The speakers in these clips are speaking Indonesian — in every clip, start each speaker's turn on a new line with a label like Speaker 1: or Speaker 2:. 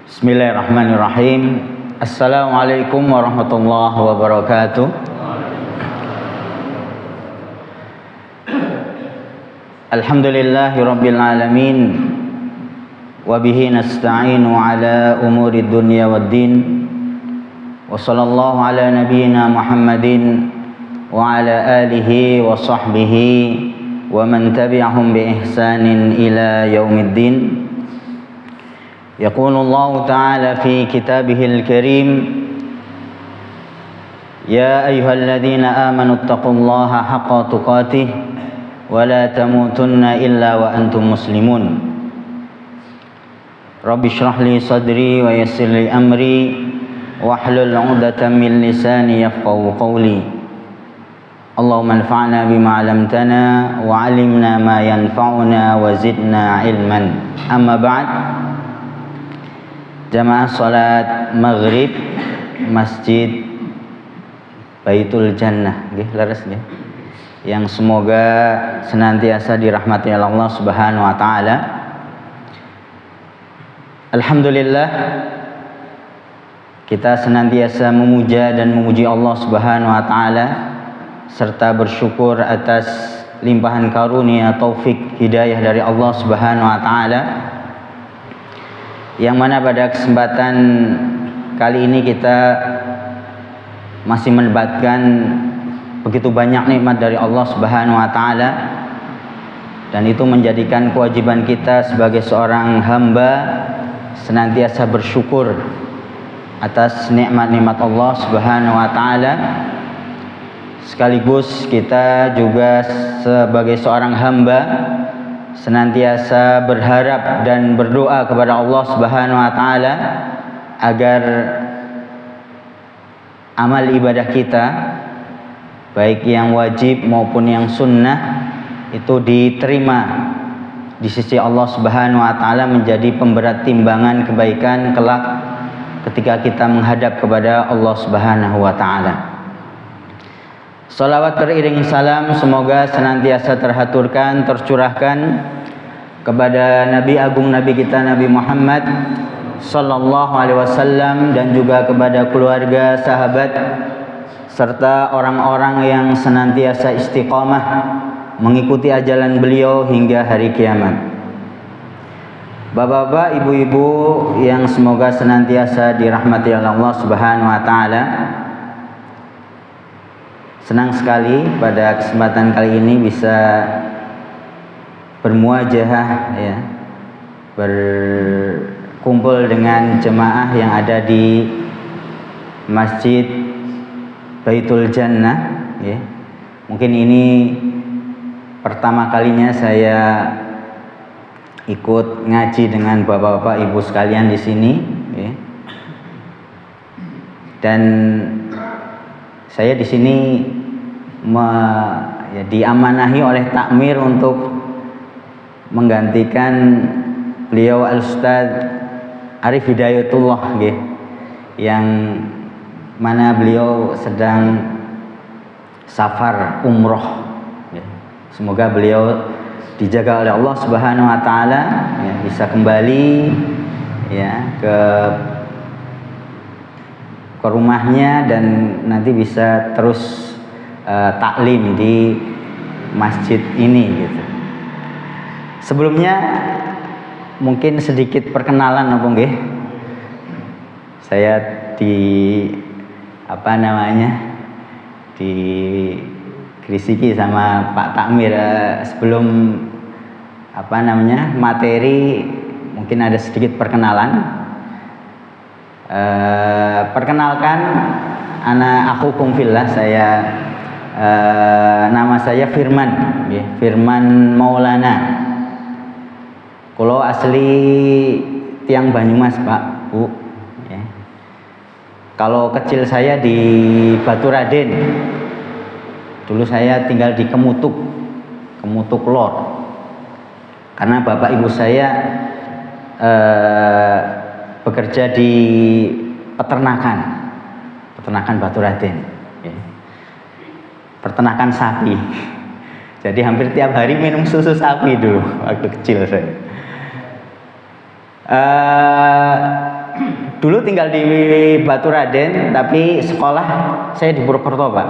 Speaker 1: Bismillahirrahmanirrahim. Assalamualaikum warahmatullahi wabarakatuh. Alhamdulillahi rabbil alamin. Wa bihi nasta'inu ala umuri dunya waddin. Wa sallallahu ala nabiyyina Muhammadin wa ala alihi wa sahbihi wa man tabi'ahum bi ihsanin ila yaumiddin. Yaqulu Allah Ta'ala fi kitabihil karim, Ya ayyuhalladzina amanu taqullaha haqqa tuqatih wa la tamutunna illa wa antum muslimun. Rabbi shrah li sadri wa yassir li amri wahlul 'uqdatam min lisani yafqahu qawli. Allahumma anfa'na bima 'allamtana wa 'allimna ma yanfa'una wa zidna 'ilman. Amma ba'd. Jamaah salat maghrib Masjid Baitul Jannah nggih leres nggih, yang semoga senantiasa dirahmati oleh Allah Subhanahu wa taala. Alhamdulillah, kita senantiasa memuja dan memuji Allah Subhanahu wa taala serta bersyukur atas limpahan karunia, taufik, hidayah dari Allah Subhanahu wa taala, yang mana pada kesempatan kali ini kita masih mendapatkan begitu banyak nikmat dari Allah Subhanahu wa taala, dan itu menjadikan kewajiban kita sebagai seorang hamba senantiasa bersyukur atas nikmat-nikmat Allah Subhanahu wa taala. Sekaligus kita juga sebagai seorang hamba senantiasa berharap dan berdoa kepada Allah Subhanahu wa taala agar amal ibadah kita, baik yang wajib maupun yang sunnah, itu diterima di sisi Allah Subhanahu wa taala, menjadi pemberat timbangan kebaikan kelak ketika kita menghadap kepada Allah Subhanahu wa taala. Salawat beriring salam semoga senantiasa terhaturkan, tercurahkan kepada Nabi Agung Nabi kita Nabi Muhammad sallallahu alaihi wasallam, dan juga kepada keluarga, sahabat, serta orang-orang yang senantiasa istiqamah mengikuti ajaran beliau hingga hari kiamat. Bapak-bapak, ibu-ibu yang semoga senantiasa dirahmati oleh Allah Subhanahu wa taala, senang sekali pada kesempatan kali ini bisa bermuajahah, ya, berkumpul dengan jemaah yang ada di Masjid Baitul Jannah, ya. Mungkin ini pertama kalinya saya ikut ngaji dengan bapak-bapak ibu sekalian di sini, ya. Dan saya di sini diamanahi oleh takmir untuk menggantikan beliau Al-Ustaz Arif Hidayatullah, yang mana beliau sedang safar umroh. Semoga beliau dijaga oleh Allah Subhanahu wa taala, ya, bisa kembali, ya, ke rumahnya dan nanti bisa terus taklim di masjid ini, gitu. Sebelumnya mungkin sedikit perkenalan apa nggih. Saya dikrisiki sama Pak Takmir sebelum materi, mungkin ada sedikit perkenalan. Perkenalkan, akhukum fillah, saya nama saya Firman, ya, Firman Maulana. Kulo asli tiang Banyumas, Pak, Bu, ya. Kalau kecil saya di Baturaden. Dulu saya tinggal di Kemutuk Lor. Karena bapak ibu saya bekerja di peternakan Baturaden, ya. peternakan sapi. Jadi hampir tiap hari minum susu sapi dulu waktu kecil saya. Dulu tinggal di Baturaden, tapi sekolah saya di Purwokerto, Pak.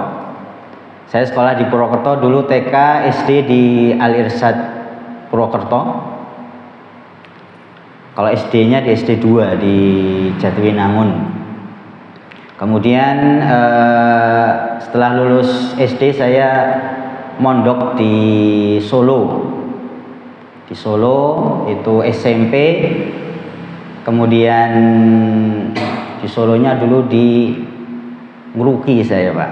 Speaker 1: Saya sekolah di Purwokerto dulu, TK, SD di Al-Irsyad Purwokerto. Kalau SD-nya di SD 2 di Jatiwinangun. Kemudian setelah lulus SD saya mondok di Solo. Di Solo itu SMP. Kemudian di Solonya dulu di Ngruki saya, Pak.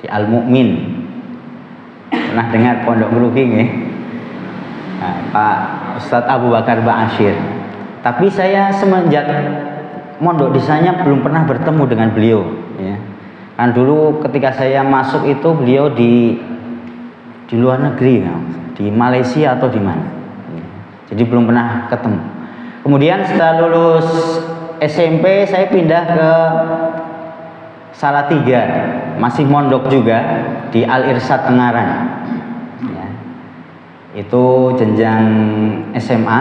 Speaker 1: Di Al-Mu'min. Pernah dengar pondok Ngruki nggih? Nah, Pak Ustadz Abu Bakar Ba'asyir. Tapi saya semenjak mondok di sana belum pernah bertemu dengan beliau, ya. Kan dulu ketika saya masuk itu beliau di luar negeri, ya, di Malaysia atau di mana. Jadi belum pernah ketemu. Kemudian setelah lulus SMP saya pindah ke Salatiga, masih mondok juga di Al-Irsyad Tengaran. Ya. Itu jenjang SMA.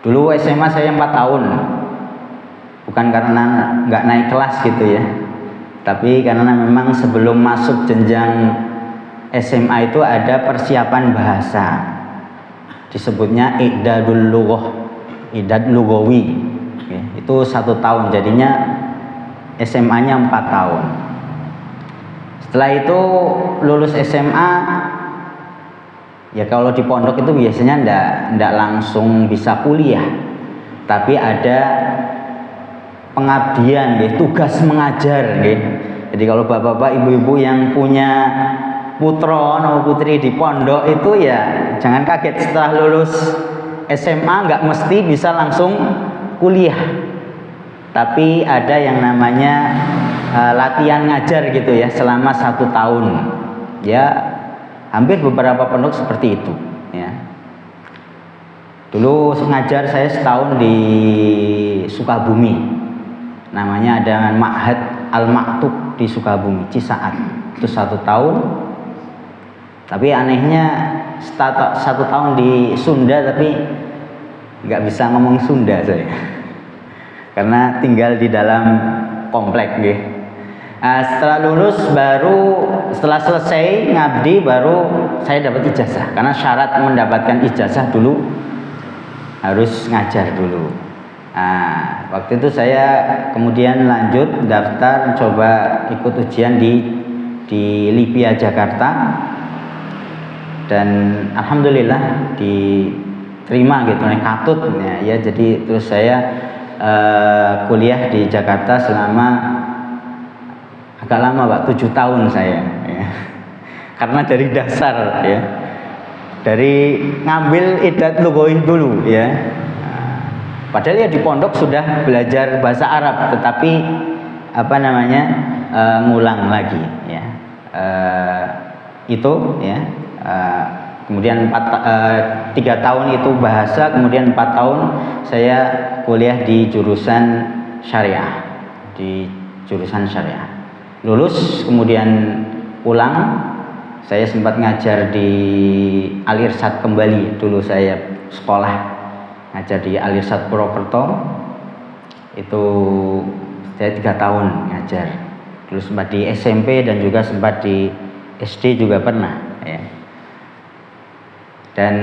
Speaker 1: Dulu SMA saya 4 tahun. Bukan karena nggak naik kelas gitu ya, tapi karena memang sebelum masuk jenjang SMA itu ada persiapan bahasa, disebutnya I'dadul Lughah, I'dad Lughawi. Itu 1 tahun, jadinya SMA-nya 4 tahun. Setelah itu lulus SMA, ya kalau di pondok itu biasanya ndak langsung bisa kuliah, tapi ada pengabdian, tugas mengajar. Jadi kalau bapak-bapak, ibu-ibu yang punya putra atau putri di pondok itu ya jangan kaget, setelah lulus SMA nggak mesti bisa langsung kuliah, tapi ada yang namanya latihan ngajar gitu ya selama 1 tahun. Ya hampir beberapa pondok seperti itu ya. Dulu ngajar saya setahun di Sukabumi, namanya ada Ma'had Al-Maktub di Sukabumi, Cisaat. Itu 1 tahun. Tapi anehnya 1 tahun di Sunda, tapi nggak bisa ngomong Sunda saya, karena tinggal di dalam komplek gitu. Setelah lulus setelah selesai ngabdi baru saya dapat ijazah, karena syarat mendapatkan ijazah dulu harus ngajar dulu. Waktu itu saya kemudian lanjut daftar coba ikut ujian di Libya Jakarta, dan alhamdulillah diterima gitu, naik katut ya. Jadi terus saya kuliah di Jakarta selama agak lama, Pak, 7 tahun saya ya. Karena dari dasar ya, dari ngambil I'dad Lughawi dulu ya. Padahal ya di pondok sudah belajar bahasa Arab, tetapi ngulang lagi ya. Itu ya. Kemudian 3 tahun itu bahasa, kemudian 4 tahun saya kuliah di jurusan syariah, lulus kemudian pulang. Saya sempat ngajar di Al-Irsyad kembali, dulu saya sekolah ngajar di Al-Irsyad Purwokerto, itu saya 3 tahun ngajar. Dulu sempat di SMP dan juga sempat di SD juga pernah ya. Dan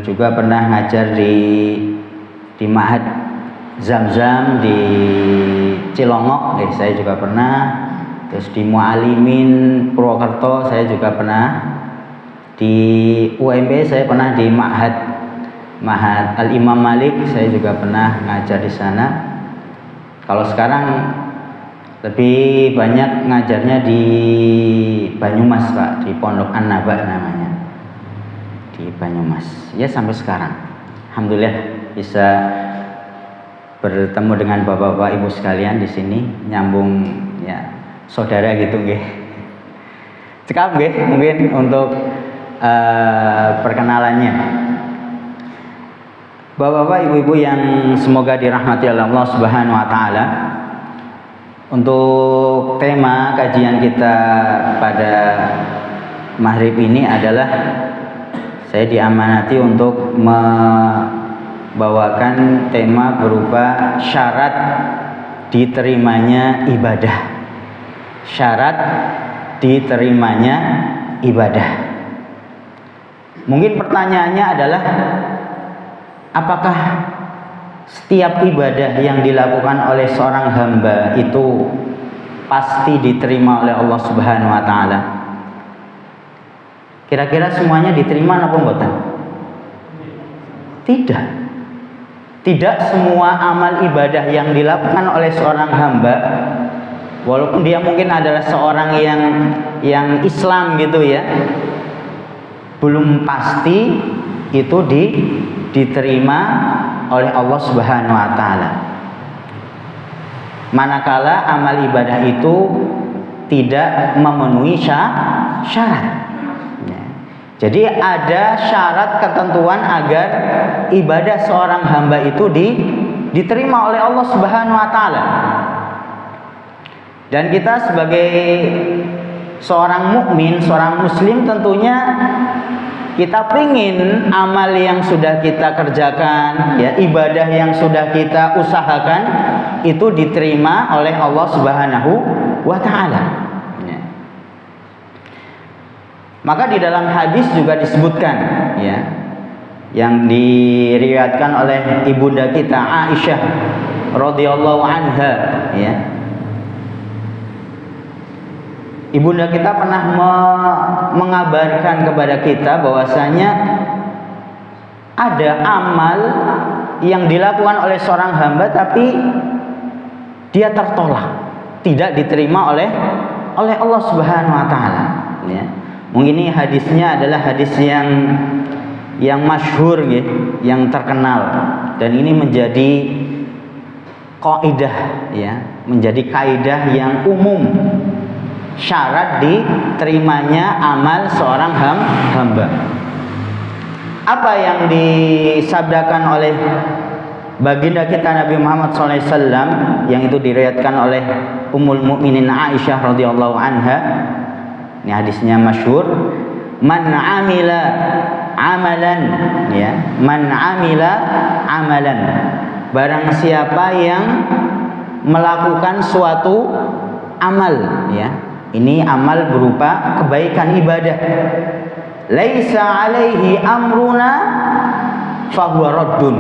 Speaker 1: juga pernah ngajar di Ma'had Zamzam di Cilongok, saya juga pernah. Terus di Mu'alimin Purwokerto saya juga pernah. Di UMB saya pernah, di Ma'had Al-Imam Malik saya juga pernah ngajar di sana. Kalau sekarang lebih banyak ngajarnya di Banyumas, Pak, di Pondok An-Naba namanya, di Banyumas. Ya sampai sekarang alhamdulillah bisa bertemu dengan bapak-bapak ibu sekalian di sini, nyambung ya, saudara gitu nggih. Cekap nggih mungkin untuk perkenalannya. Bapak-bapak, ibu-ibu yang semoga dirahmati oleh Allah Subhanahu wa taala, untuk tema kajian kita pada maghrib ini adalah saya diamanati untuk membawakan tema berupa syarat diterimanya ibadah. Syarat diterimanya ibadah. Mungkin pertanyaannya adalah, apakah setiap ibadah yang dilakukan oleh seorang hamba itu pasti diterima oleh Allah Subhanahu wa taala? Kira-kira semuanya diterima apa enggak? Tidak. Tidak semua amal ibadah yang dilakukan oleh seorang hamba, walaupun dia mungkin adalah seorang yang Islam gitu ya, belum pasti itu diterima oleh Allah Subhanahu wa taala. Manakala amal ibadah itu tidak memenuhi syarat. Jadi ada syarat ketentuan agar ibadah seorang hamba itu diterima oleh Allah Subhanahu wa taala. Dan kita sebagai seorang mukmin, seorang muslim, tentunya kita pingin amal yang sudah kita kerjakan, ya, ibadah yang sudah kita usahakan itu diterima oleh Allah Subhanahu wa taala. Maka di dalam hadis juga disebutkan, ya, yang diriwayatkan oleh ibunda kita Aisyah radhiyallahu anha, ya. Ibunda kita pernah mengabarkan kepada kita bahwasanya ada amal yang dilakukan oleh seorang hamba tapi dia tertolak, tidak diterima oleh Allah Subhanahu wa taala, ya. Mungkin ini hadisnya adalah hadis yang masyhur, ya, yang terkenal, dan ini menjadi kaidah, ya, menjadi kaidah yang umum, syarat diterimanya amal seorang hamba. Apa yang disabdakan oleh baginda kita Nabi Muhammad SAW, yang itu diriwayatkan oleh Ummul Mukminin Aisyah radhiyallahu anha. Ini hadisnya masyhur, man amila amalan, ya, man amila amalan, barang siapa yang melakukan suatu amal, ya, ini amal berupa kebaikan ibadah, laisa alaihi amruna fahuwa raddun,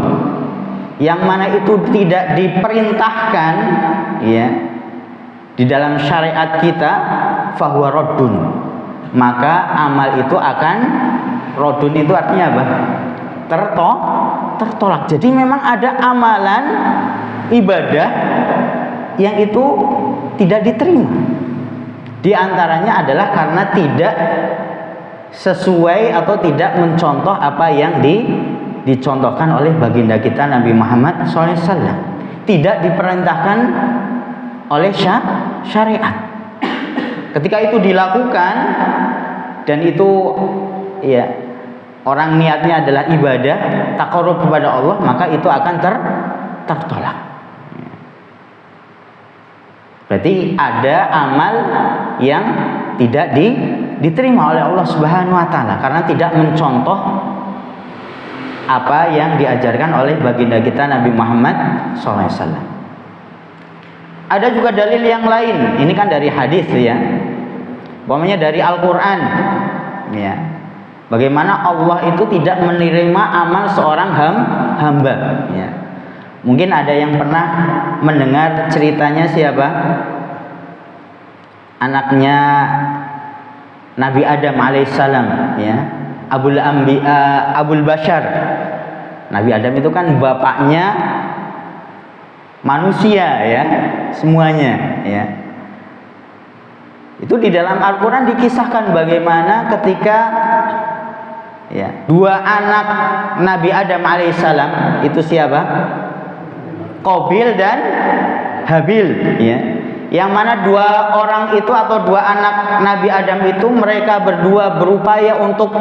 Speaker 1: yang mana itu tidak diperintahkan, ya, di dalam syariat kita, fahuwa raddun, maka amal itu akan, raddun itu artinya apa? Tertolak. Jadi memang ada amalan ibadah yang itu tidak diterima. Di antaranya adalah karena tidak sesuai atau tidak mencontoh apa yang dicontohkan oleh baginda kita Nabi Muhammad SAW. Tidak diperintahkan oleh syariat. Ketika itu dilakukan dan itu, ya, orang niatnya adalah ibadah, taqarrub kepada Allah, maka itu akan tertolak. Berarti ada amal yang tidak diterima oleh Allah Subhanahu wa taala karena tidak mencontoh apa yang diajarkan oleh baginda kita Nabi Muhammad SAW. Ada juga dalil yang lain. Ini kan dari hadis, ya. Umpamanya dari Al-Qur'an, ya. Bagaimana Allah itu tidak menerima amal seorang hamba, ya. Mungkin ada yang pernah mendengar ceritanya siapa? Anaknya Nabi Adam alaihissalam, ya. Abul Bashar. Nabi Adam itu kan bapaknya manusia, ya, semuanya, ya. Itu di dalam Al-Quran dikisahkan bagaimana ketika, ya, dua anak Nabi Adam alaihissalam, itu siapa? Qabil dan Habil, ya. Yang mana dua orang itu atau dua anak Nabi Adam itu, mereka berdua berupaya untuk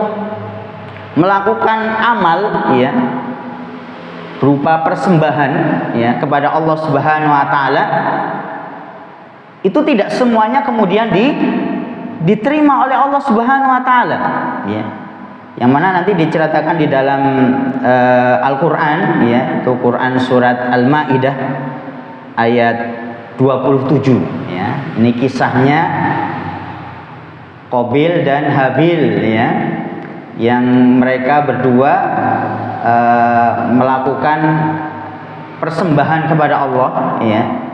Speaker 1: melakukan amal, ya, berupa persembahan, ya, kepada Allah Subhanahu wa taala. itu tidak semuanya kemudian diterima oleh Allah Subhanahu wa taala, ya. Yang mana nanti diceritakan di dalam Al-Qur'an, ya, itu Quran surat Al-Maidah ayat 27, ya. Ini kisahnya Qabil dan Habil, ya, yang mereka berdua melakukan persembahan kepada Allah, ya.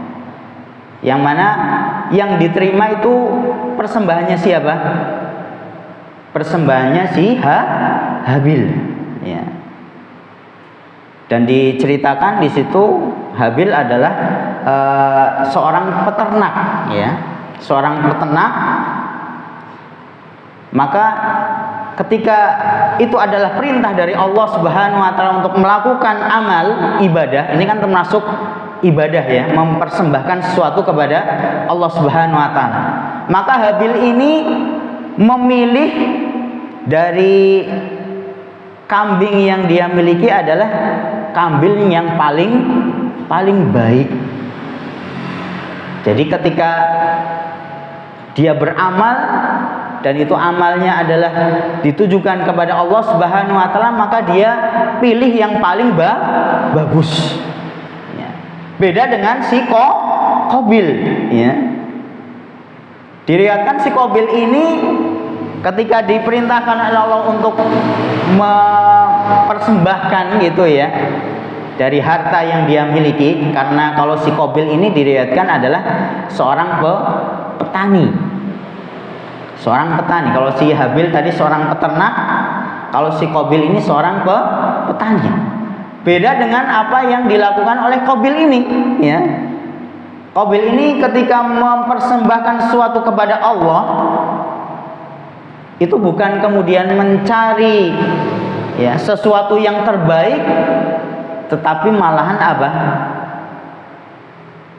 Speaker 1: Yang mana yang diterima itu persembahannya siapa? Persembahannya si Habil, ya. Dan diceritakan di situ Habil adalah seorang peternak, ya, seorang peternak. Maka ketika itu adalah perintah dari Allah Subhanahu wa taala untuk melakukan amal ibadah, ini kan termasuk ibadah, ya, mempersembahkan sesuatu kepada Allah Subhanahu wa taala. Maka Habil ini memilih dari kambing yang dia miliki adalah kambing yang paling baik. Jadi ketika dia beramal dan itu amalnya adalah ditujukan kepada Allah Subhanahu wa taala, maka dia pilih yang paling bagus. Ya. Beda dengan si Qabil, ya. Diriwayatkan si Qabil ini ketika diperintahkan oleh Allah untuk mempersembahkan gitu, ya, dari harta yang dia miliki, karena kalau si Qabil ini diriwayatkan adalah seorang petani. Seorang petani. Kalau si Habil tadi seorang peternak, kalau si Qabil ini seorang petani. Beda dengan apa yang dilakukan oleh Qabil ini, ya. Qabil ini ketika mempersembahkan sesuatu kepada Allah, itu bukan kemudian mencari, ya, sesuatu yang terbaik, tetapi malahan apa?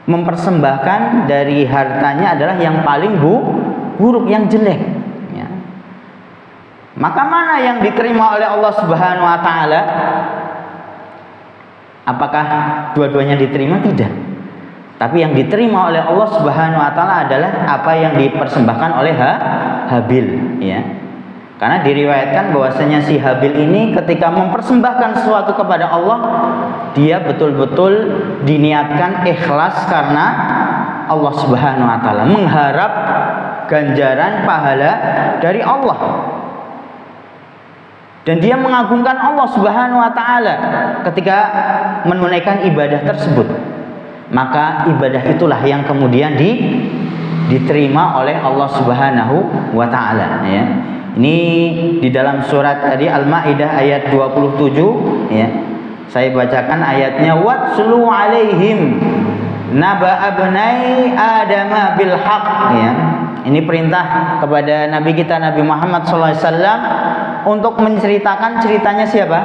Speaker 1: Mempersembahkan dari hartanya adalah yang paling buruk, yang jelek, ya. Maka mana yang diterima oleh Allah Subhanahu wa taala? Apakah dua-duanya diterima? Tidak. Tapi yang diterima oleh Allah Subhanahu wa taala adalah apa yang dipersembahkan oleh Habil, ya. Karena diriwayatkan bahwasanya si Habil ini ketika mempersembahkan sesuatu kepada Allah, dia betul-betul diniatkan ikhlas karena Allah Subhanahu wa taala, mengharap ganjaran pahala dari Allah. Dan dia mengagungkan Allah Subhanahu wa taala ketika menunaikan ibadah tersebut. Maka ibadah itulah yang kemudian diterima oleh Allah Subhanahu wa taala, ya. Ini di dalam surat tadi Al-Maidah ayat 27, ya. Saya bacakan ayatnya, watslu alaihim naba abnai adama bil haqq, ya. Ini perintah kepada Nabi kita Nabi Muhammad SAW untuk menceritakan ceritanya siapa?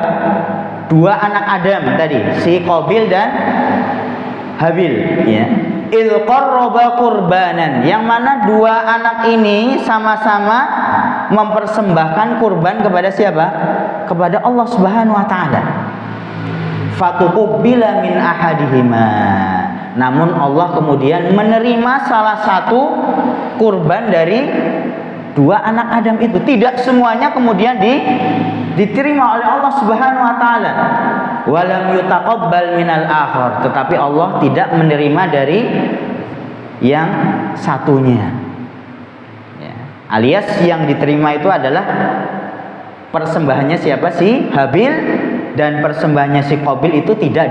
Speaker 1: Dua anak Adam tadi, si Qabil dan Habil, ya. Il qarraba qurbanan, yang mana dua anak ini sama-sama mempersembahkan kurban kepada siapa? Kepada Allah Subhanahu wa taala. Fatuqbila min ahadihima. Namun Allah kemudian menerima salah satu kurban dari dua anak Adam itu. Tidak semuanya kemudian diterima oleh Allah Subhanahu wa taala. Walam yutaqabbal minal akhar, tetapi Allah tidak menerima dari yang satunya, ya. Alias yang diterima itu adalah persembahannya siapa? Si Habil, dan persembahannya si Qabil itu tidak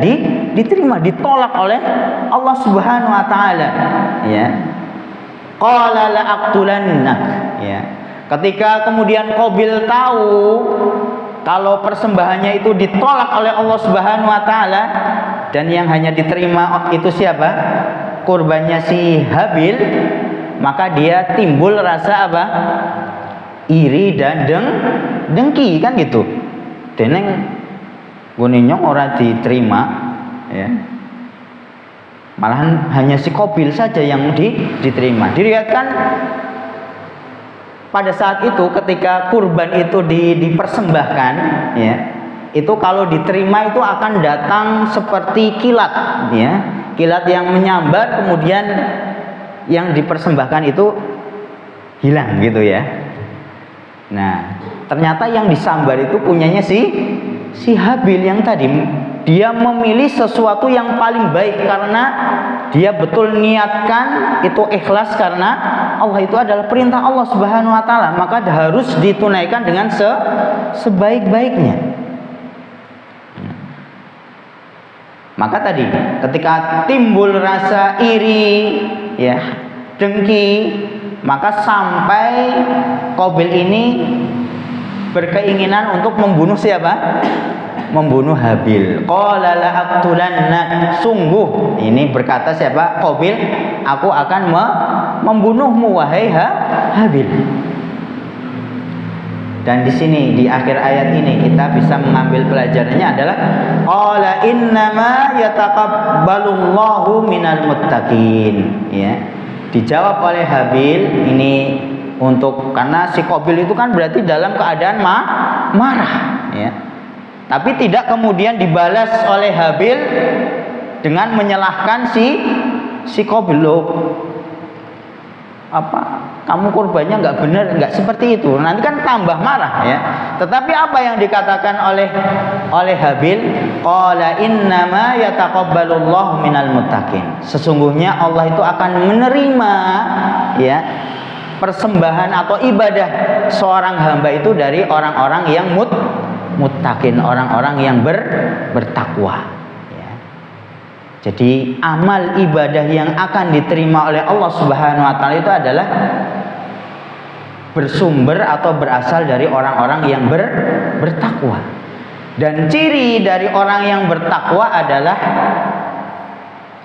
Speaker 1: diterima, ditolak oleh Allah Subhanahu wa taala, ya. Qala la aqtulannak, ya. Ketika kemudian Qabil tahu kalau persembahannya itu ditolak oleh Allah Subhanahu wa taala dan yang hanya diterima itu siapa? Kurbannya si Habil, maka dia timbul rasa apa? Iri dan dengki, kan gitu. Deneng guninyong ora diterima, ya. Malahan hanya si Qabil saja yang diterima. Diriwayatkan pada saat itu ketika kurban itu dipersembahkan, ya, itu kalau diterima itu akan datang seperti kilat, ya, kilat yang menyambar kemudian yang dipersembahkan itu hilang gitu ya. Nah, ternyata yang disambar itu punyanya si Habil yang tadi. Dia memilih sesuatu yang paling baik karena dia betul niatkan itu ikhlas karena Allah itu adalah perintah Allah Subhanahu wa taala, maka harus ditunaikan dengan sebaik-baiknya. Maka tadi ketika timbul rasa iri, ya, dengki, maka sampai Qabil ini berkeinginan untuk membunuh siapa? Membunuh Habil. Qala la aqtulanna, sungguh ini berkata siapa? Qabil, aku akan membunuhmu wahai Habil. Dan di sini di akhir ayat ini kita bisa mengambil pelajarannya adalah qala innama yataqabbalullahu minal muttaqin, ya. Dijawab oleh Habil ini karena si Qabil itu kan berarti dalam keadaan marah, ya. Tapi tidak kemudian dibalas oleh Habil dengan menyalahkan si Qabil. Loh, kamu korbannya nggak benar, nggak seperti itu. Nanti kan tambah marah, ya. Tetapi apa yang dikatakan oleh Habil? Qala innama yataqabbalullahu minal muttaqin. Sesungguhnya Allah itu akan menerima, ya, persembahan atau ibadah seorang hamba itu dari orang-orang yang muttaqin, orang-orang yang bertakwa, ya. Jadi amal ibadah yang akan diterima oleh Allah Subhanahu wa taala itu adalah bersumber atau berasal dari orang-orang yang bertakwa. Dan ciri dari orang yang bertakwa adalah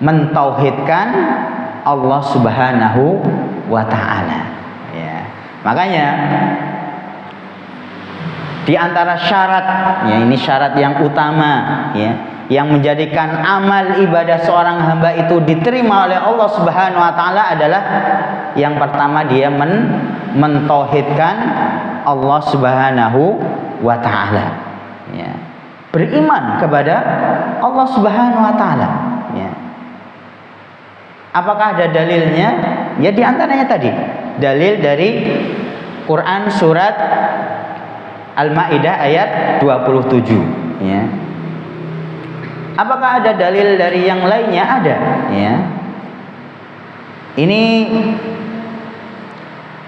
Speaker 1: mentauhidkan Allah Subhanahu wa taala, ya. Makanya di antara syarat, ya, ini syarat yang utama, ya, yang menjadikan amal ibadah seorang hamba itu diterima oleh Allah Subhanahu wa taala adalah yang pertama dia mentauhidkan Allah Subhanahu wa taala, ya. Beriman kepada Allah Subhanahu wa taala, ya. Apakah ada dalilnya? Ya, di antaranya tadi dalil dari Quran surat Al-Maidah ayat 27, ya. Apakah ada dalil dari yang lainnya? Ada, ya. Ini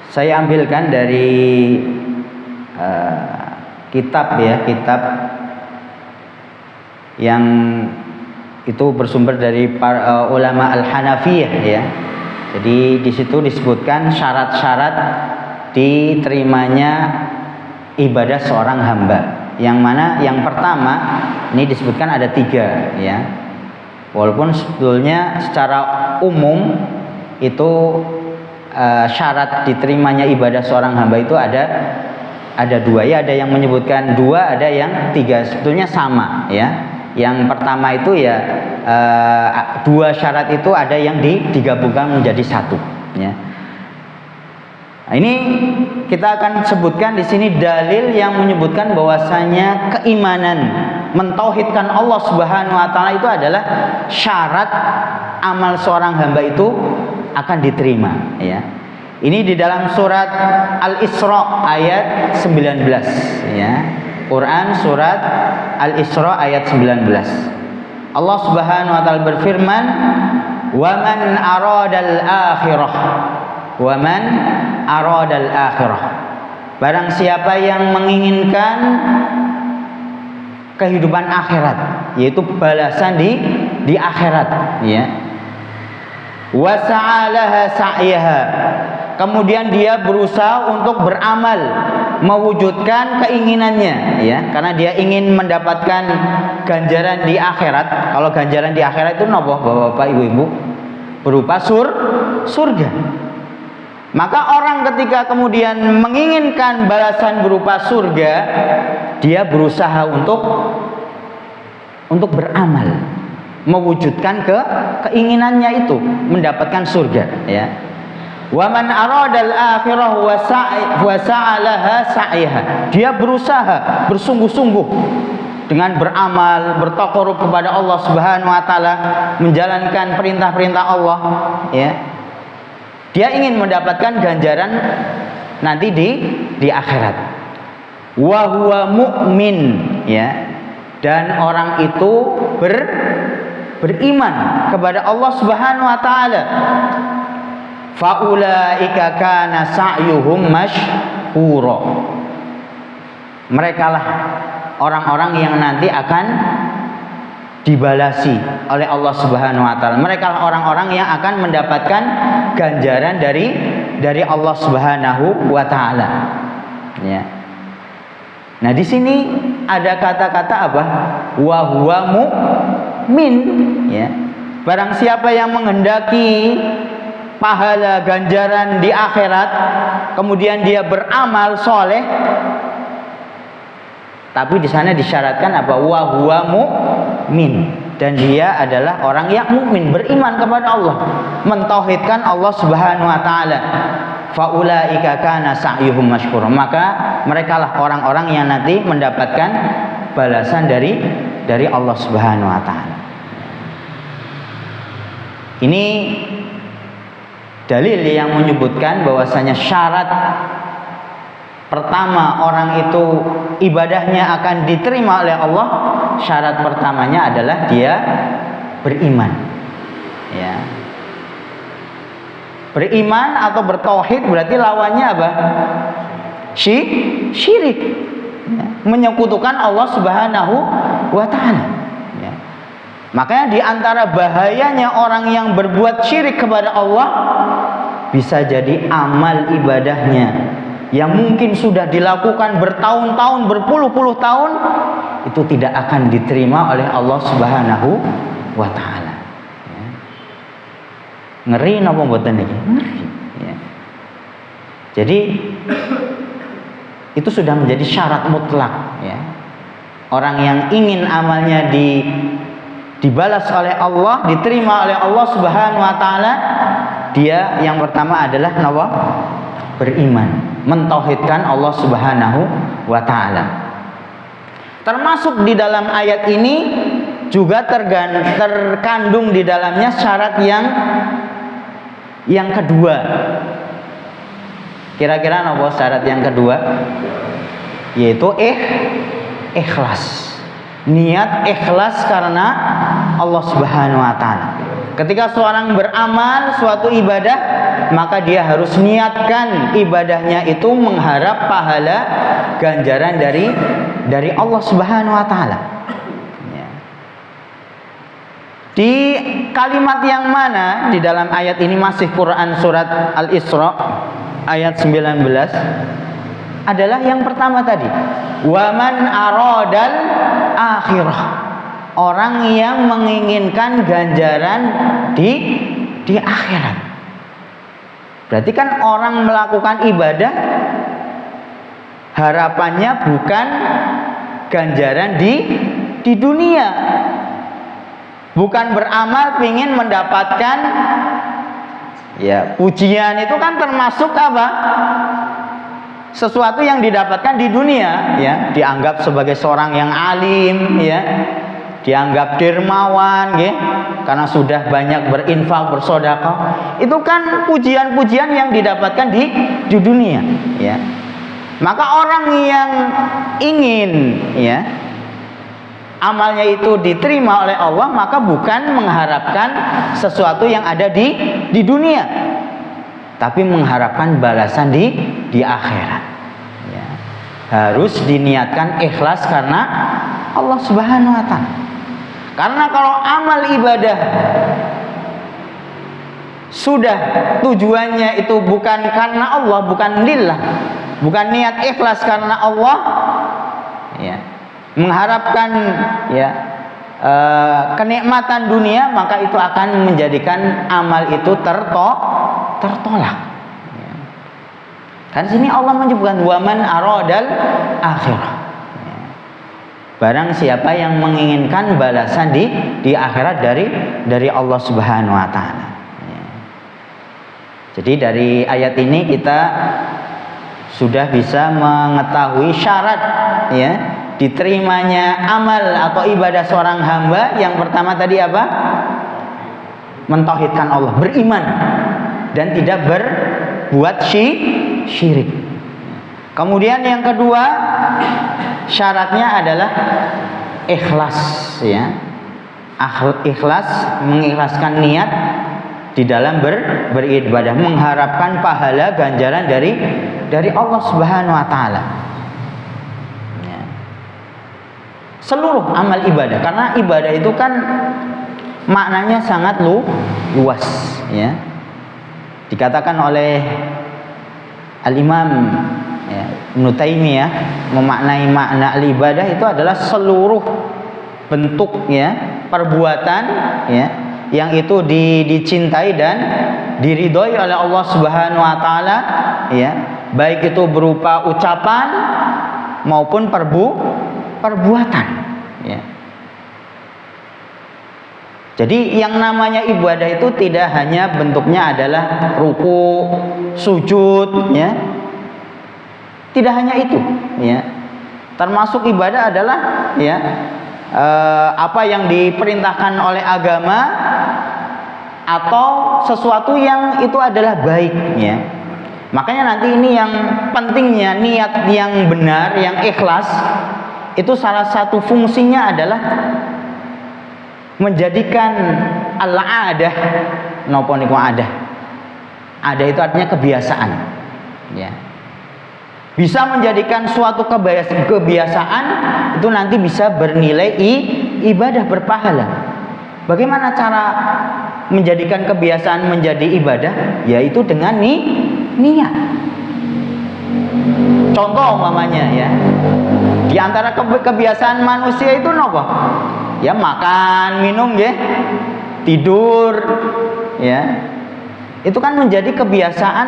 Speaker 1: saya ambilkan dari kitab, ya, kitab yang itu bersumber dari para ulama Al-Hanafiyah, ya. Jadi di situ disebutkan syarat-syarat diterimanya ibadah seorang hamba. Yang mana yang pertama ini disebutkan ada 3, ya. Walaupun sebetulnya secara umum itu syarat diterimanya ibadah seorang hamba itu ada 2, ya. Ada yang menyebutkan 2, ada yang 3. Sebetulnya sama, ya. Yang pertama itu, ya, 2 syarat itu ada yang digabungkan menjadi 1, ya. Nah, ini kita akan sebutkan di sini dalil yang menyebutkan bahwasanya keimanan mentauhidkan Allah Subhanahu wa taala itu adalah syarat amal seorang hamba itu akan diterima, ya. Ini di dalam surat Al-Isra ayat 19, ya. Quran surat Al-Isra ayat 19. Allah Subhanahu wa taala berfirman, "Wa man aradal akhirah." Wa man aradal akhirah. Barang siapa yang menginginkan kehidupan akhirat, yaitu balasan di akhirat, ya. Wa sa'alaha sa'yaha. Kemudian dia berusaha untuk beramal mewujudkan keinginannya, ya. Karena dia ingin mendapatkan ganjaran di akhirat. Kalau ganjaran di akhirat itu napa, Bapak Ibu-ibu? Berupa surga. Maka orang ketika kemudian menginginkan balasan berupa surga, dia berusaha untuk beramal, mewujudkan keinginannya itu mendapatkan surga, ya. Wa man aradal akhirah wa sa'alaha sa'yaha. Dia berusaha bersungguh-sungguh dengan beramal, bertaqarrub kepada Allah Subhanahu wa taala, menjalankan perintah-perintah Allah, ya. Dia ingin mendapatkan ganjaran nanti di akhirat. Wa huwa mu'min, ya. Dan orang itu beriman kepada Allah Subhanahu wa taala. Faulaika kana sa'yuhum mashkura. Merekalah orang-orang yang nanti akan dibalasi oleh Allah Subhanahu wa taala. Merekalah orang-orang yang akan mendapatkan ganjaran dari Allah Subhanahu wa taala. Ya. Nah, di sini ada kata-kata apa? Wa huwa mu'min, ya. Barang siapa yang menghendaki pahala ganjaran di akhirat, kemudian dia beramal soleh, tapi di sana disyaratkan apa? Wa huwa mu'min, dan dia adalah orang yang mukmin, beriman kepada Allah, mentauhidkan Allah Subhanahu wa taala. Faulaika kana sa'yuhum mashkura. Maka merekalah orang-orang yang nanti mendapatkan balasan dari Allah Subhanahu wa taala. Ini dalil yang menyebutkan bahwasanya syarat pertama orang itu ibadahnya akan diterima oleh Allah, syarat pertamanya adalah dia beriman. Ya. Beriman atau bertauhid berarti lawannya apa? Syirik. Ya. Menyekutukan Allah Subhanahu wa taala. Ya. Makanya di antara bahayanya orang yang berbuat syirik kepada Allah, bisa jadi amal ibadahnya yang mungkin sudah dilakukan bertahun-tahun, berpuluh-puluh tahun, itu tidak akan diterima oleh Allah Subhanahu wa taala. Ya. Ngeri napa mboten niki? Ngeri. Ya. Jadi itu sudah menjadi syarat mutlak, ya. Orang yang ingin amalnya dibalas oleh Allah, diterima oleh Allah Subhanahu wa taala, dia yang pertama adalah beriman, mentauhidkan Allah Subhanahu wa taala. Termasuk di dalam ayat ini juga terkandung di dalamnya syarat yang kedua. Kira-kira apa syarat yang kedua? Yaitu ikhlas. Niat ikhlas karena Allah Subhanahu wa taala. Ketika seorang beramal suatu ibadah, maka dia harus niatkan ibadahnya itu mengharap pahala ganjaran dari Allah Subhanahu wa taala. Ya. Di kalimat yang mana di dalam ayat ini, masih Quran surat Al-Isra ayat 19, adalah yang pertama tadi, waman aradal akhirah, orang yang menginginkan ganjaran di akhirat. Berarti kan orang melakukan ibadah harapannya bukan ganjaran di dunia, bukan beramal ingin mendapatkan, ya, pujian. Itu kan termasuk apa? Sesuatu yang didapatkan di dunia, ya, dianggap sebagai seorang yang alim, ya, dianggap dermawan, ya, karena sudah banyak berinfak, bersedekah. Itu kan pujian-pujian yang didapatkan di dunia, ya. Maka orang yang ingin, ya, amalnya itu diterima oleh Allah, maka bukan mengharapkan sesuatu yang ada di dunia, tapi mengharapkan balasan di akhirat. Ya. Harus diniatkan ikhlas karena Allah Subhanahu wa taala. Karena kalau amal ibadah sudah tujuannya itu bukan karena Allah, bukan lillah, bukan niat ikhlas karena Allah, ya, mengharapkan, ya, kenikmatan dunia, maka itu akan menjadikan amal itu tertolak. Ya. Kan sini Allah menyebutkan waman aradal akhirah. Ya. Barang siapa yang menginginkan balasan di akhirat dari Allah Subhanahu wa taala. Ya. Jadi dari ayat ini kita sudah bisa mengetahui syarat, ya, diterimanya amal atau ibadah seorang hamba. Yang pertama tadi apa? Mentauhidkan Allah, beriman dan tidak berbuat syirik. Kemudian yang kedua, syaratnya adalah ikhlas, ya. Ikhlas, mengikhlaskan niat di dalam beribadah, mengharapkan pahala ganjaran dari Allah Subhanahu wa taala. Ya. Seluruh amal ibadah, karena ibadah itu kan maknanya sangat luas, ya. Dikatakan oleh Al-Imam Ibnu Taimiyah memaknai makna ibadah itu adalah seluruh bentuk, ya, perbuatan, ya, yang itu dicintai dan diridhoi oleh Allah Subhanahu wa taala, ya, baik itu berupa ucapan maupun perbuatan, ya. Jadi yang namanya ibadah itu tidak hanya bentuknya adalah ruku, sujud, ya. Tidak hanya itu, ya. Termasuk ibadah adalah, ya, apa yang diperintahkan oleh agama atau sesuatu yang itu adalah baik, ya. Makanya nanti ini yang pentingnya niat yang benar, yang ikhlas, itu salah satu fungsinya adalah menjadikan al-adah, napa niku adah. Ada itu artinya kebiasaan, ya. Bisa menjadikan suatu kebiasaan itu nanti bisa bernilai ibadah, berpahala. Bagaimana cara menjadikan kebiasaan menjadi ibadah? Yaitu dengan niat. Contoh umpamanya, ya, di antara kebiasaan manusia itu nopo? Ya, makan, minum, ya, tidur, ya. Itu kan menjadi kebiasaan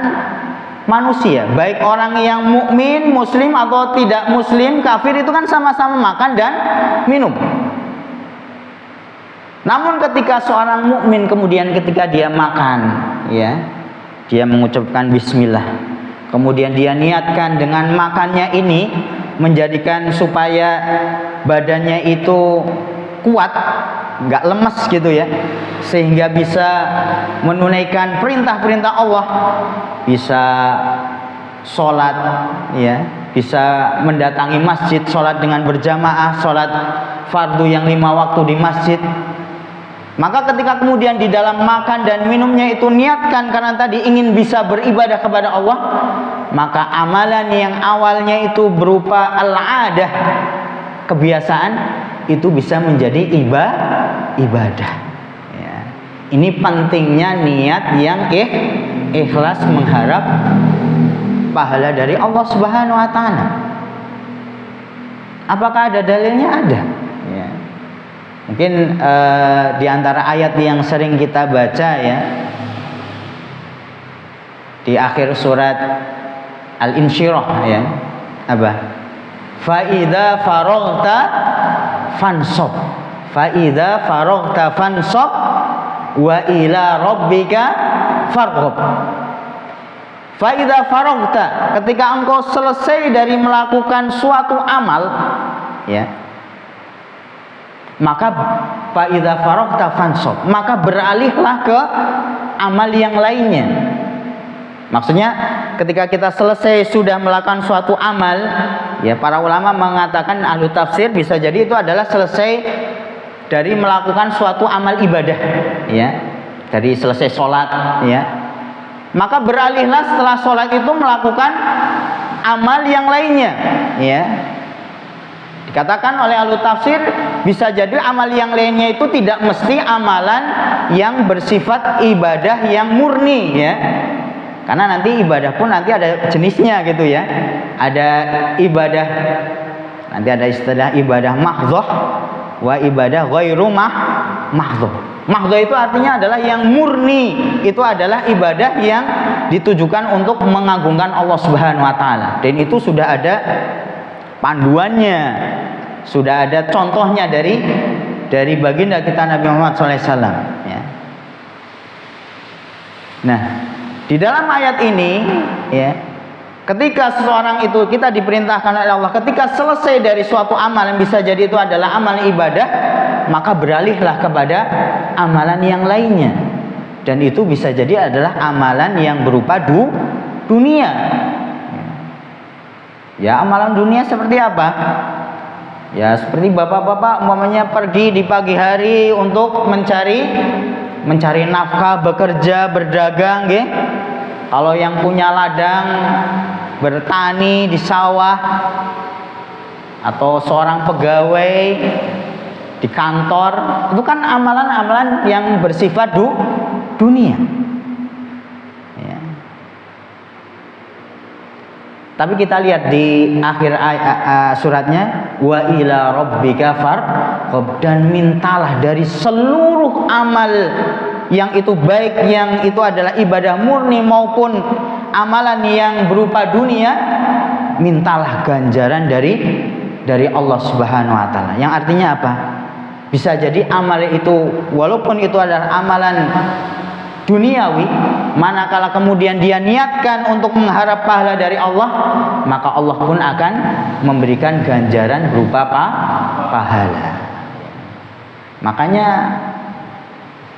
Speaker 1: manusia, baik orang yang mukmin, muslim atau tidak muslim, kafir, itu kan sama-sama makan dan minum. Namun ketika seorang mukmin kemudian ketika dia makan, ya, dia mengucapkan bismillah, kemudian dia niatkan dengan makannya ini menjadikan supaya badannya itu kuat, nggak lemes gitu, ya, sehingga bisa menunaikan perintah-perintah Allah, bisa sholat, ya, bisa mendatangi masjid, sholat dengan berjamaah, sholat fardu yang 5 waktu di masjid. Maka ketika kemudian di dalam makan dan minumnya itu niatkan karena tadi ingin bisa beribadah kepada Allah, maka amalan yang awalnya itu berupa al-adah, kebiasaan, itu bisa menjadi ibadah, ya. Ini pentingnya niat yang ikhlas mengharap pahala dari Allah Subhanahu wa taala. Apakah ada dalilnya? Ada, ya. Mungkin di antara ayat yang sering kita baca, ya, di akhir surat Al-Insyirah, ya, apa? Fa idza faraghta fansab, fa idza faraghta fansab wa ila rabbika farghab. Fa idza faraghta, ketika engkau selesai dari melakukan suatu amal, ya, maka fa idza faraghta fansab, maka beralihlah ke amal yang lainnya. Maksudnya ketika kita selesai sudah melakukan suatu amal, ya, para ulama mengatakan, ahlu tafsir, bisa jadi itu adalah selesai dari melakukan suatu amal ibadah, ya, dari selesai sholat, ya, maka beralihlah setelah sholat itu melakukan amal yang lainnya, ya. Dikatakan oleh ahlu tafsir, bisa jadi amal yang lainnya itu tidak mesti amalan yang bersifat ibadah yang murni, ya. Karena nanti ibadah pun nanti ada jenisnya gitu, ya. Ada ibadah, nanti ada istilah ibadah mahdhah wa ibadah ghairu mahdhah. Mahdhah itu artinya adalah yang murni, itu adalah ibadah yang ditujukan untuk mengagungkan Allah Subhanahu wa taala. Dan itu sudah ada panduannya, sudah ada contohnya dari baginda kita Nabi Muhammad SAW, ya. Nah, di dalam ayat ini, ya, ketika seseorang itu kita diperintahkan oleh Allah, ketika selesai dari suatu amalan, bisa jadi itu adalah amalan ibadah, maka beralihlah kepada amalan yang lainnya. dan itu bisa jadi adalah amalan yang berupa dunia. Ya, amalan dunia seperti apa? Ya, seperti bapak-bapak umpamanya pergi di pagi hari untuk mencari nafkah, bekerja, berdagang, nggih. Kalau yang punya ladang bertani di sawah, atau seorang pegawai di kantor, itu kan amalan-amalan yang bersifat dunia. Ya. Tapi kita lihat di akhir suratnya, wa ila rabbika farghab, dan mintalah dari seluruh amal yang itu, baik yang itu adalah ibadah murni maupun amalan yang berupa dunia, mintalah ganjaran dari Allah Subhanahu wa taala. Yang artinya apa? Bisa jadi amal itu walaupun itu adalah amalan duniawi, manakala kemudian dia niatkan untuk mengharap pahala dari Allah, maka Allah pun akan memberikan ganjaran berupa pahala. Makanya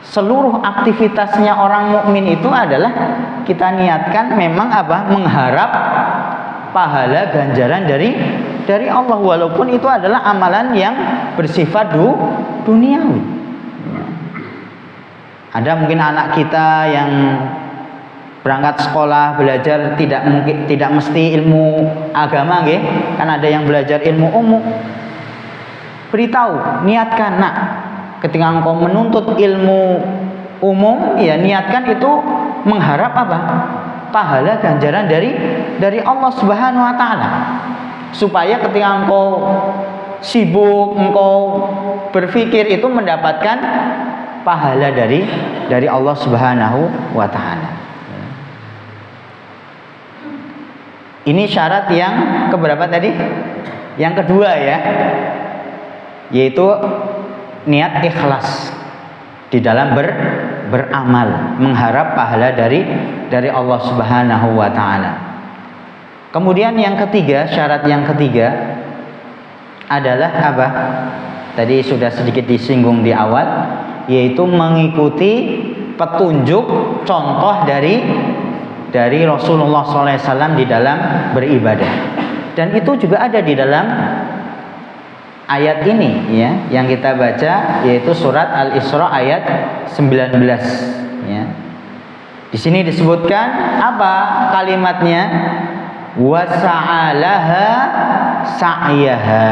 Speaker 1: seluruh aktivitasnya orang mukmin itu adalah kita niatkan memang apa? Mengharap pahala ganjaran dari Allah, walaupun itu adalah amalan yang bersifat duniawi. Ada mungkin anak kita yang berangkat sekolah belajar tidak mesti ilmu agama, nggih. Kan ada yang belajar ilmu umum. Beritahu, niatkan, nak, ketika engkau menuntut ilmu umum, ya niatkan itu mengharap apa? Pahala ganjaran dari Allah Subhanahu wa taala. Supaya ketika engkau sibuk, engkau berpikir itu mendapatkan pahala dari Allah Subhanahu wa taala. Ini syarat yang keberapa tadi? Yang kedua ya, yaitu niat ikhlas di dalam beramal, mengharap pahala dari Allah Subhanahu wa taala. Kemudian yang ketiga, syarat yang ketiga adalah apa? Tadi sudah sedikit disinggung di awal, yaitu mengikuti petunjuk contoh dari Rasulullah SAW di dalam beribadah. Dan itu juga ada di dalam ayat ini ya, yang kita baca, yaitu surat Al-Isra ayat 19 ya. Di sini disebutkan apa kalimatnya? Wa sa'alaha sa'yaha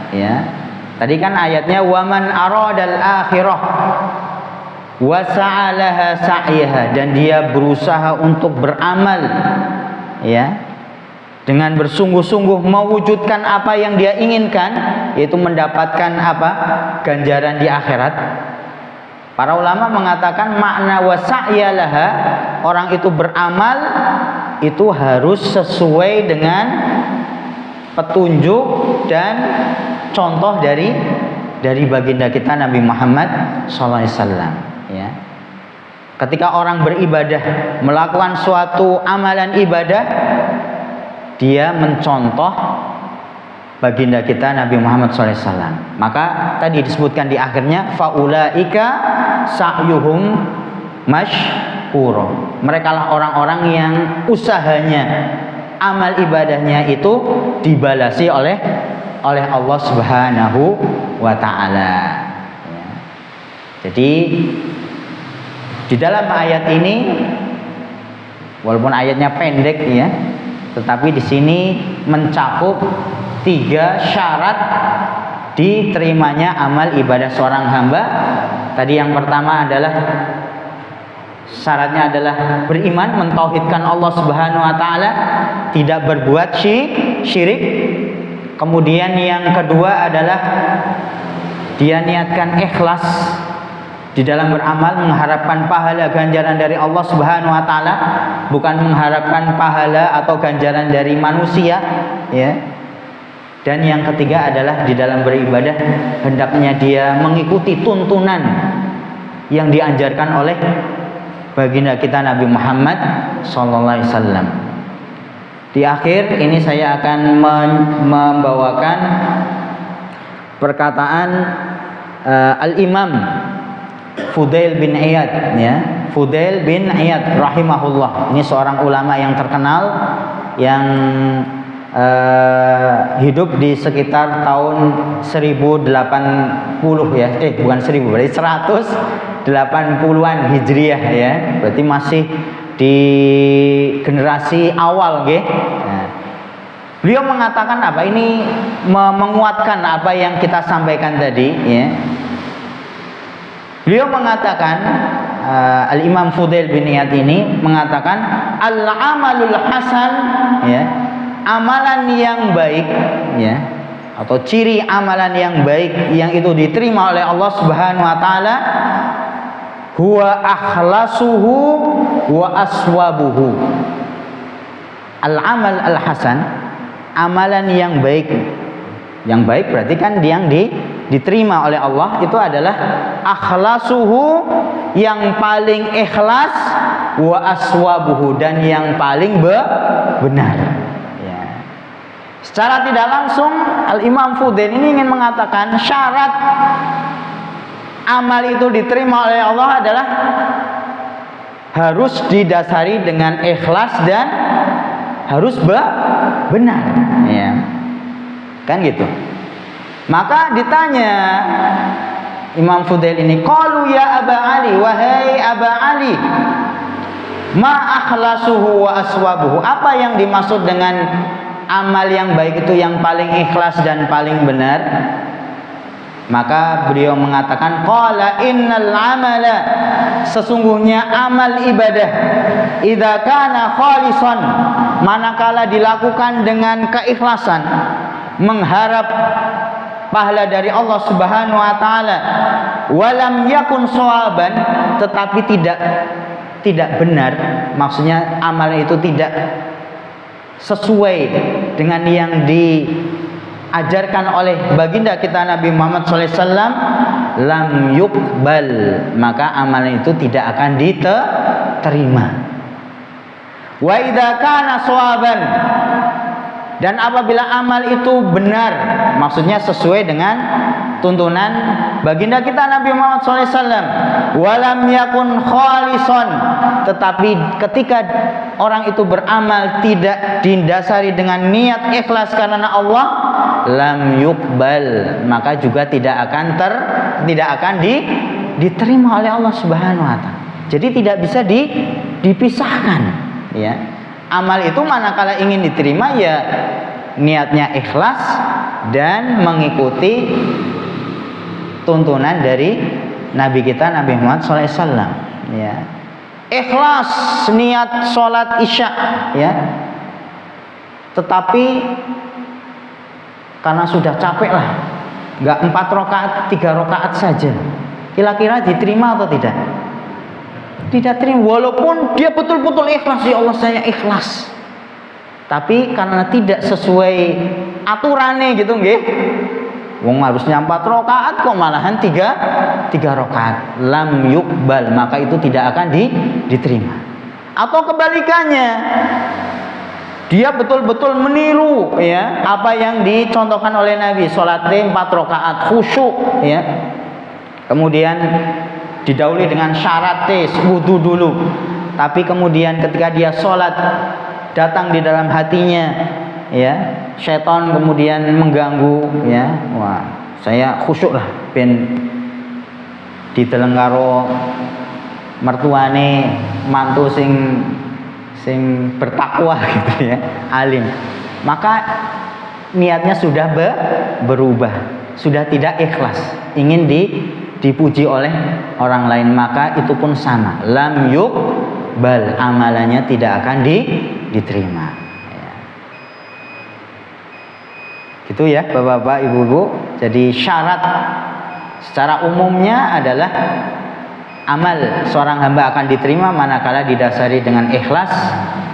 Speaker 1: ya. Tadi kan ayatnya wa man aradal akhirah wa sa'alaha sa'yaha, dan dia berusaha untuk beramal ya, dengan bersungguh-sungguh mewujudkan apa yang dia inginkan, yaitu mendapatkan apa? Ganjaran di akhirat. Para ulama mengatakan makna wa sa'yalaha, orang itu beramal itu harus sesuai dengan petunjuk dan contoh dari baginda kita Nabi Muhammad SAW ya. Ketika orang beribadah, melakukan suatu amalan ibadah, dia mencontoh baginda kita Nabi Muhammad SAW. Maka tadi disebutkan di akhirnya faulaika sa'yuhum mashkura. Mereka lah orang-orang yang usahanya, amal ibadahnya itu dibalasi oleh Allah Subhanahu wa taala. Ya. Jadi di dalam ayat ini, walaupun ayatnya pendek ya, tetapi di sini mencakup 3 syarat diterimanya amal ibadah seorang hamba. Tadi yang pertama adalah syaratnya adalah beriman, mentauhidkan Allah Subhanahu wa taala, tidak berbuat syirik. Kemudian yang kedua adalah dia niatkan ikhlas di dalam beramal, mengharapkan pahala ganjaran dari Allah Subhanahu wa taala, bukan mengharapkan pahala atau ganjaran dari manusia ya. Dan yang ketiga adalah di dalam beribadah hendaknya dia mengikuti tuntunan yang dianjarkan oleh baginda kita Nabi Muhammad sallallahu alaihi wasallam. Di akhir ini saya akan membawakan perkataan Al-Imam Fudail bin Iyad ya. Fudail bin Iyad rahimahullah. Ini seorang ulama yang terkenal yang hidup di sekitar tahun 1080 ya. Bukan 1000, berarti 180-an Hijriah ya. Berarti masih di generasi awal nggih. Nah, beliau mengatakan apa? Ini menguatkan apa yang kita sampaikan tadi ya. Beliau mengatakan Al-Imam Fudail bin Iyad ini mengatakan al-amalul hasan ya, amalan yang baik ya, atau ciri amalan yang baik yang itu diterima oleh Allah Subhanahu wa taala, huwa akhlasuhu wa aswabuhu. Al-amal al-hasan, amalan yang baik. Yang baik berarti kan yang diterima oleh Allah itu adalah akhlasuhu, yang paling ikhlas, wa aswabuhu, dan yang paling benar. Ya. Secara tidak langsung Al-Imam Fudail ini ingin mengatakan syarat amal itu diterima oleh Allah adalah harus didasari dengan ikhlas dan harus benar. Ya. Kan gitu. Maka ditanya Imam Fudail ini, qalu ya Aba Ali, wahai Aba Ali, ma akhlasuhu wa aswabuhu, apa yang dimaksud dengan amal yang baik itu yang paling ikhlas dan paling benar? Maka beliau mengatakan, qala innal amala, sesungguhnya amal ibadah, idza kana khalisan, manakala dilakukan dengan keikhlasan, mengharap pahala dari Allah Subhanahu wa taala, walam yakun shawaban, tetapi tidak benar, maksudnya amal itu tidak sesuai dengan yang diajarkan oleh baginda kita Nabi Muhammad SAW, lam yuqbal, maka amalan itu tidak akan diterima. Wa idza kana shawaban, dan apabila amal itu benar, maksudnya sesuai dengan tuntunan baginda kita Nabi Muhammad SAW, walam yakun khalisan, tetapi ketika orang itu beramal tidak didasari dengan niat ikhlas karena Allah, lam yuqbal, maka juga tidak akan diterima oleh Allah Subhanahu wa taala. Jadi tidak bisa dipisahkan ya. Amal itu manakala ingin diterima ya niatnya ikhlas dan mengikuti tuntunan dari Nabi kita Nabi Muhammad SAW ya. Ikhlas niat sholat isya ya, tetapi karena sudah capek lah, nggak 4 rakaat 3 rakaat saja, kira-kira diterima atau tidak? Tidak terima, walaupun dia betul-betul ikhlas, ya Allah saya ikhlas, tapi karena tidak sesuai aturannya gitu nggih. Wong harusnya 4 rakaat kok malahan 3 rakaat, lam yuqbal, maka itu tidak akan diterima. Atau kebalikannya, dia betul-betul meniru ya apa yang dicontohkan oleh Nabi, salatnya 4 rakaat khusyuk ya. Kemudian didahului dengan syarat wudu dulu, tapi kemudian ketika dia sholat datang di dalam hatinya ya syaitan kemudian mengganggu ya, wah saya khusyuk lah ben ditelengkaro mertuane mantu sing bertakwa gitu ya, alim, maka niatnya sudah berubah, sudah tidak ikhlas, ingin dipuji oleh orang lain, maka itu pun sama, lam yuqbal, amalannya tidak akan diterima ya. Gitu ya Bapak-bapak, Ibu-ibu. Jadi syarat secara umumnya adalah amal seorang hamba akan diterima manakala didasari dengan ikhlas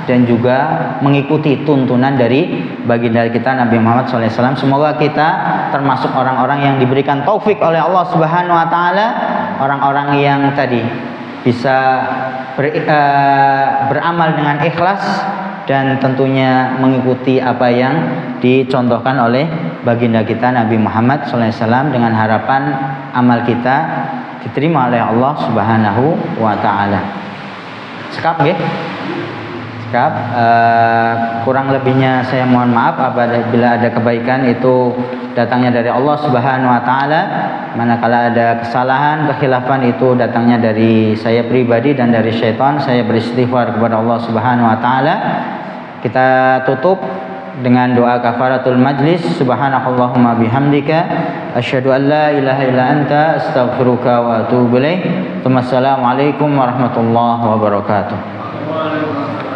Speaker 1: dan juga mengikuti tuntunan dari baginda kita Nabi Muhammad SAW. Semoga kita termasuk orang-orang yang diberikan taufik oleh Allah Subhanahu wa taala, orang-orang yang tadi bisa beramal dengan ikhlas dan tentunya mengikuti apa yang dicontohkan oleh baginda kita Nabi Muhammad SAW, dengan harapan amal kita diterima oleh Allah Subhanahu wa taala. Sekap nggih. Sekap. Kurang lebihnya saya mohon maaf apabila ada kebaikan itu datangnya dari Allah Subhanahu wa taala. Manakala ada kesalahan, kekhilafan itu datangnya dari saya pribadi dan dari syaitan. Saya beristighfar kepada Allah Subhanahu wa taala. Kita tutup dengan doa kafaratul majlis. Subhanakallahumma bihamdika asyhadu an la ilaha illa anta astaghfiruka wa atubu ilaik. Wassalamualaikum warahmatullahi wabarakatuh.